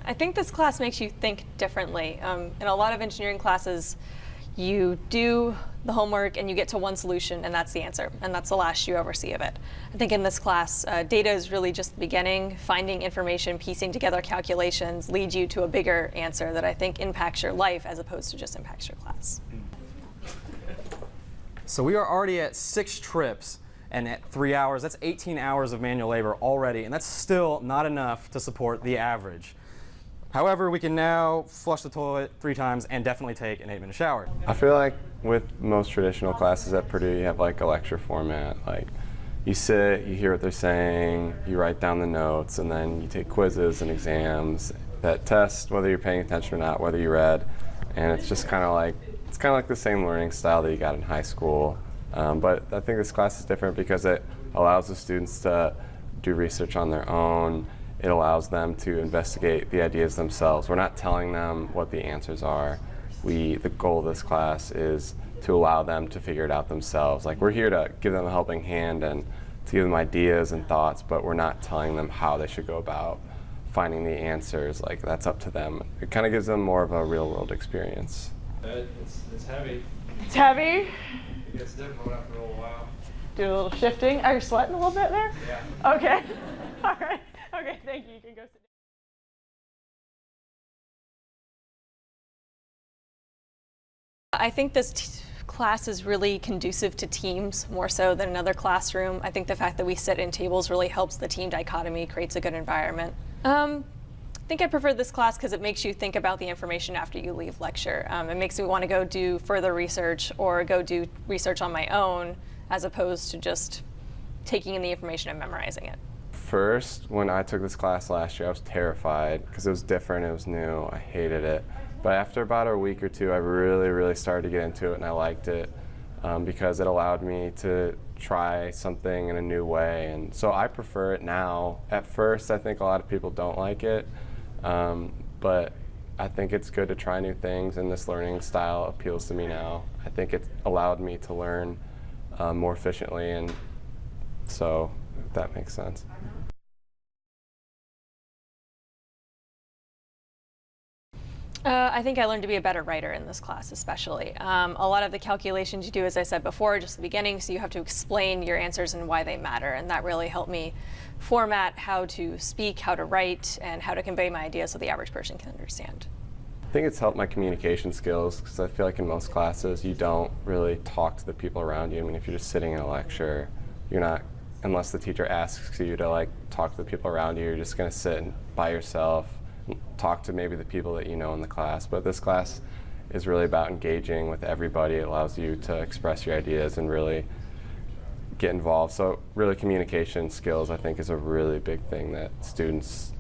I think this class makes you think differently. In a lot of engineering classes, you do the homework and you get to one solution and that's the answer, and that's the last you ever see of it. I think in this class, data is really just the beginning. Finding information, piecing together calculations leads you to a bigger answer that I think impacts your life as opposed to just impacts your class. So we are already at 6 trips, and at 3 hours, that's 18 hours of manual labor already, and that's still not enough to support the average. However, we can now flush the toilet 3 times and definitely take an 8-minute shower. I feel like with most traditional classes at Purdue, you have like a lecture format. Like you sit, you hear what they're saying, you write down the notes, and then you take quizzes and exams that test whether you're paying attention or not, whether you read. And it's just kind of like the same learning style that you got in high school. But I think this class is different because it allows the students to do research on their own. It allows them to investigate the ideas themselves. We're not telling them what the answers are. The goal of this class is to allow them to figure it out themselves. Like, we're here to give them a helping hand and to give them ideas and thoughts, but we're not telling them how they should go about finding the answers. Like, that's up to them. It kind of gives them more of a real-world experience. It's heavy. It's heavy. It gets difficult after a little while. Do a little shifting. Are you sweating a little bit there? Yeah. Okay. All right. Okay, thank you. You can go sit down. I think this class is really conducive to teams more so than another classroom. I think the fact that we sit in tables really helps the team dichotomy, creates a good environment. I think I prefer this class because it makes you think about the information after you leave lecture. It makes me want to go do further research or go do research on my own as opposed to just taking in the information and memorizing it. First, when I took this class last year, I was terrified because it was different, it was new, I hated it. But after about a week or two, I really started to get into it, and I liked it because it allowed me to try something in a new way. And so I prefer it now. At first, I think a lot of people don't like it, but I think it's good to try new things, and this learning style appeals to me now. I think it allowed me to learn more efficiently, and so if that makes sense. I think I learned to be a better writer in this class especially. A lot of the calculations you do, as I said before, just the beginning, so you have to explain your answers and why they matter, and that really helped me format how to speak, how to write, and how to convey my ideas so the average person can understand. I think it's helped my communication skills because I feel like in most classes you don't really talk to the people around you. I mean, if you're just sitting in a lecture, you're not, unless the teacher asks you to like talk to the people around you, you're just going to sit by yourself, talk to maybe the people that you know in the class. But this class is really about engaging with everybody. It allows you to express your ideas and really get involved. So really communication skills, I think, is a really big thing that students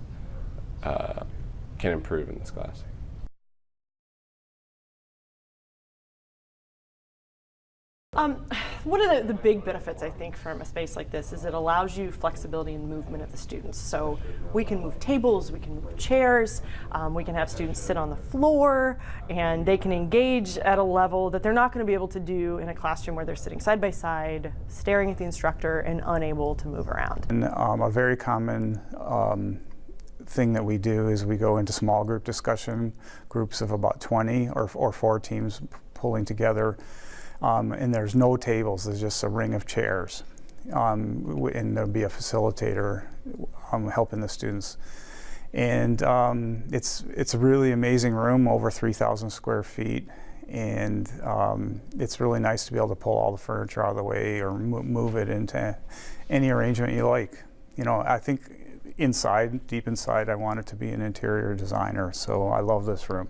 can improve in this class. One of the big benefits, I think, from a space like this is it allows you flexibility in movement of the students. So we can move tables, we can move chairs, we can have students sit on the floor, and they can engage at a level that they're not going to be able to do in a classroom where they're sitting side by side, staring at the instructor, and unable to move around. And a very common thing that we do is we go into small group discussion, groups of about 20 or 4 teams pulling together. And there's no tables, there's just a ring of chairs. And there'll be a facilitator helping the students. And it's a really amazing room, over 3,000 square feet. And it's really nice to be able to pull all the furniture out of the way or move it into any arrangement you like. You know, I think inside, deep inside, I want it to be an interior designer, so I love this room.